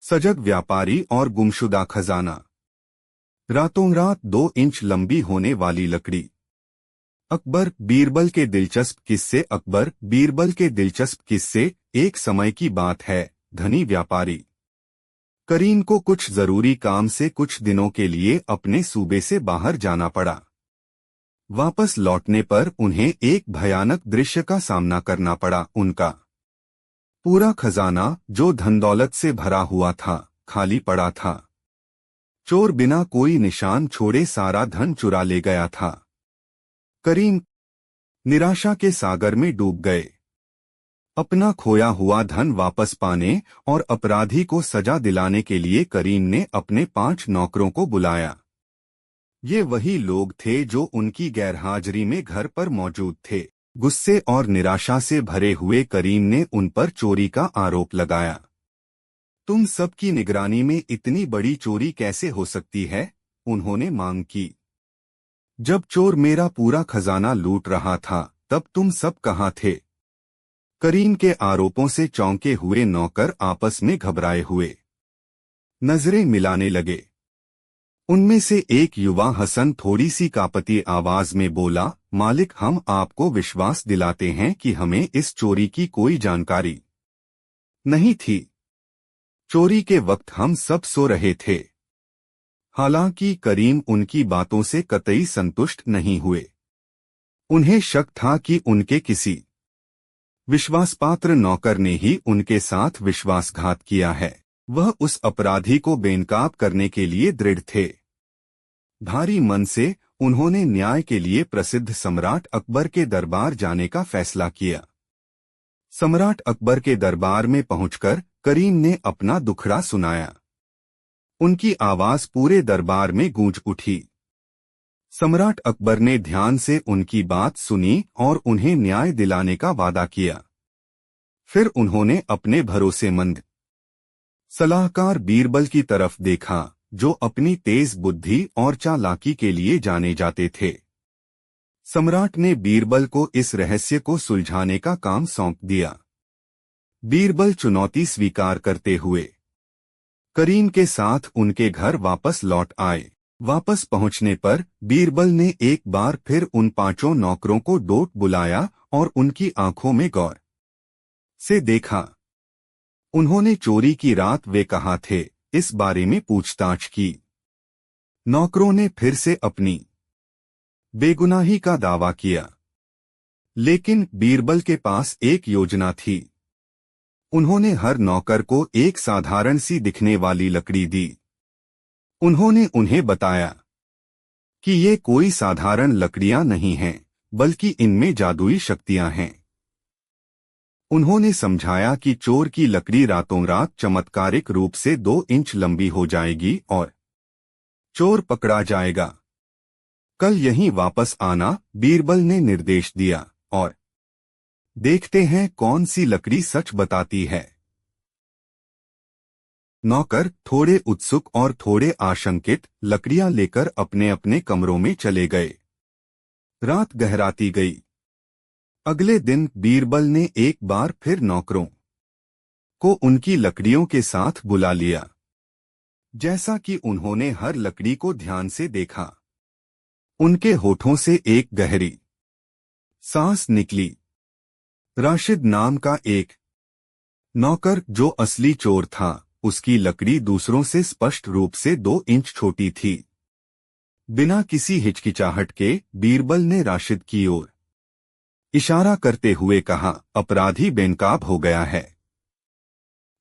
सजग व्यापारी और गुमशुदा खजाना। रातों रात 2 इंच लंबी होने वाली लकड़ी। अकबर बीरबल के दिलचस्प किस्से। अकबर बीरबल के दिलचस्प किस्से। एक समय की बात है, धनी व्यापारी करीम को कुछ जरूरी काम से कुछ दिनों के लिए अपने सूबे से बाहर जाना पड़ा। वापस लौटने पर उन्हें एक भयानक दृश्य का सामना करना पड़ा। उनका पूरा खजाना, जो धन दौलत से भरा हुआ था, खाली पड़ा था। चोर बिना कोई निशान छोड़े सारा धन चुरा ले गया था। करीम निराशा के सागर में डूब गए। अपना खोया हुआ धन वापस पाने और अपराधी को सजा दिलाने के लिए करीम ने अपने 5 नौकरों को बुलाया। ये वही लोग थे जो उनकी गैरहाजिरी में घर पर मौजूद थे। गुस्से और निराशा से भरे हुए करीम ने उन पर चोरी का आरोप लगाया। तुम सबकी निगरानी में इतनी बड़ी चोरी कैसे हो सकती है? उन्होंने मांग की। जब चोर मेरा पूरा खजाना लूट रहा था, तब तुम सब कहाँ थे? करीम के आरोपों से चौंके हुए नौकर आपस में घबराए हुए नजरें मिलाने लगे। उनमें से एक युवा हसन थोड़ी सी कांपती आवाज में बोला, मालिक, हम आपको विश्वास दिलाते हैं कि हमें इस चोरी की कोई जानकारी नहीं थी। चोरी के वक्त हम सब सो रहे थे। हालांकि करीम उनकी बातों से कतई संतुष्ट नहीं हुए। उन्हें शक था कि उनके किसी विश्वासपात्र नौकर ने ही उनके साथ विश्वासघात किया है। वह उस अपराधी को बेनकाब करने के लिए दृढ़ थे। भारी मन से उन्होंने न्याय के लिए प्रसिद्ध सम्राट अकबर के दरबार जाने का फैसला किया। सम्राट अकबर के दरबार में पहुंचकर करीम ने अपना दुखड़ा सुनाया। उनकी आवाज पूरे दरबार में गूंज उठी। सम्राट अकबर ने ध्यान से उनकी बात सुनी और उन्हें न्याय दिलाने का वादा किया। फिर उन्होंने अपने भरोसेमंद सलाहकार बीरबल की तरफ देखा, जो अपनी तेज बुद्धि और चालाकी के लिए जाने जाते थे। सम्राट ने बीरबल को इस रहस्य को सुलझाने का काम सौंप दिया। बीरबल चुनौती स्वीकार करते हुए करीम के साथ उनके घर वापस लौट आए। वापस पहुंचने पर बीरबल ने एक बार फिर उन 5 नौकरों को डोट बुलाया और उनकी आंखों में गौर से देखा। उन्होंने चोरी की रात वे कहाँ थे, इस बारे में पूछताछ की। नौकरों ने फिर से अपनी बेगुनाही का दावा किया, लेकिन बीरबल के पास एक योजना थी। उन्होंने हर नौकर को एक साधारण सी दिखने वाली लकड़ी दी। उन्होंने उन्हें बताया कि ये कोई साधारण लकड़ियां नहीं हैं, बल्कि इनमें जादुई शक्तियां हैं। उन्होंने समझाया कि चोर की लकड़ी रातों रात चमत्कारिक रूप से 2 इंच लंबी हो जाएगी और चोर पकड़ा जाएगा। कल यहीं वापस आना, बीरबल ने निर्देश दिया, और देखते हैं कौन सी लकड़ी सच बताती है। नौकर थोड़े उत्सुक और थोड़े आशंकित लकड़ियां लेकर अपने अपने कमरों में चले गए। रात गहराती गई। अगले दिन बीरबल ने एक बार फिर नौकरों को उनकी लकड़ियों के साथ बुला लिया। जैसा कि उन्होंने हर लकड़ी को ध्यान से देखा, उनके होठों से एक गहरी सांस निकली। राशिद नाम का एक नौकर, जो असली चोर था, उसकी लकड़ी दूसरों से स्पष्ट रूप से 2 इंच छोटी थी। बिना किसी हिचकिचाहट के बीरबल ने राशिद की ओर इशारा करते हुए कहा, अपराधी बेनकाब हो गया है।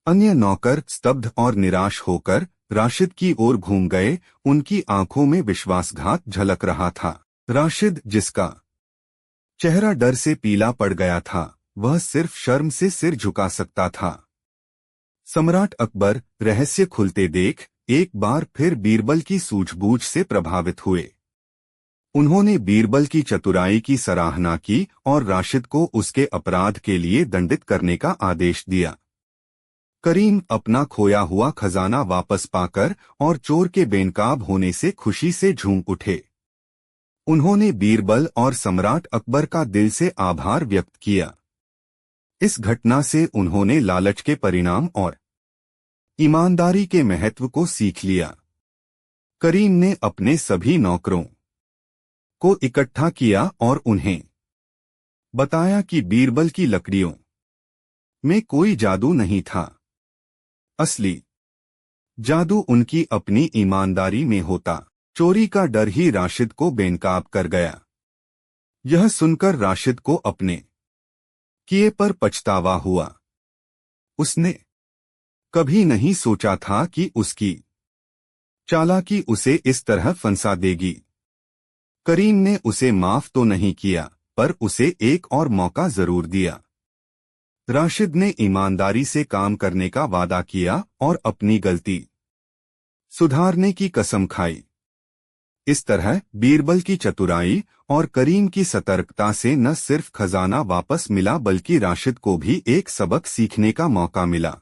अन्य नौकर स्तब्ध और निराश होकर राशिद की ओर घूम गए। उनकी आंखों में विश्वासघात झलक रहा था। राशिद, जिसका चेहरा डर से पीला पड़ गया था, वह सिर्फ शर्म से सिर झुका सकता था। सम्राट अकबर रहस्य खुलते देख एक बार फिर बीरबल की सूझबूझ से प्रभावित हुए। उन्होंने बीरबल की चतुराई की सराहना की और राशिद को उसके अपराध के लिए दंडित करने का आदेश दिया। करीम अपना खोया हुआ खजाना वापस पाकर और चोर के बेनकाब होने से खुशी से झूम उठे। उन्होंने बीरबल और सम्राट अकबर का दिल से आभार व्यक्त किया। इस घटना से उन्होंने लालच के परिणाम और ईमानदारी के महत्व को सीख लिया। करीम ने अपने सभी नौकरों को इकट्ठा किया और उन्हें बताया कि बीरबल की लकड़ियों में कोई जादू नहीं था। असली जादू उनकी अपनी ईमानदारी में होता। चोरी का डर ही राशिद को बेनकाब कर गया। यह सुनकर राशिद को अपने किए पर पछतावा हुआ। उसने कभी नहीं सोचा था कि उसकी चालाकी उसे इस तरह फंसा देगी। करीम ने उसे माफ तो नहीं किया, पर उसे एक और मौका जरूर दिया। राशिद ने ईमानदारी से काम करने का वादा किया और अपनी गलती सुधारने की कसम खाई। इस तरह बीरबल की चतुराई और करीम की सतर्कता से न सिर्फ खजाना वापस मिला, बल्कि राशिद को भी एक सबक सीखने का मौका मिला।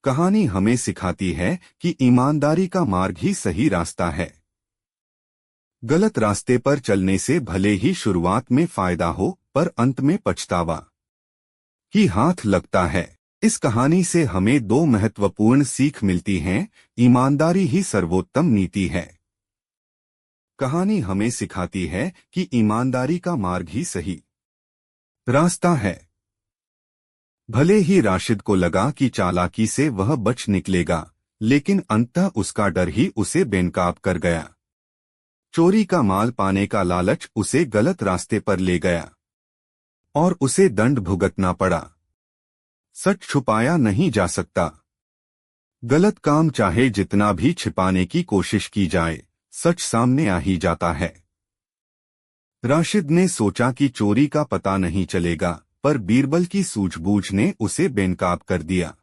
कहानी हमें सिखाती है कि ईमानदारी का मार्ग ही सही रास्ता है। गलत रास्ते पर चलने से भले ही शुरुआत में फायदा हो, पर अंत में पछतावा ही हाथ लगता है। इस कहानी से हमें दो महत्वपूर्ण सीख मिलती हैं। ईमानदारी ही सर्वोत्तम नीति है। कहानी हमें सिखाती है कि ईमानदारी का मार्ग ही सही रास्ता है। भले ही राशिद को लगा कि चालाकी से वह बच निकलेगा, लेकिन अंततः उसका डर ही उसे बेनकाब कर गया। चोरी का माल पाने का लालच उसे गलत रास्ते पर ले गया और उसे दंड भुगतना पड़ा। सच छुपाया नहीं जा सकता। गलत काम चाहे जितना भी छिपाने की कोशिश की जाए, सच सामने आ ही जाता है। राशिद ने सोचा कि चोरी का पता नहीं चलेगा, पर बीरबल की सूझबूझ ने उसे बेनकाब कर दिया।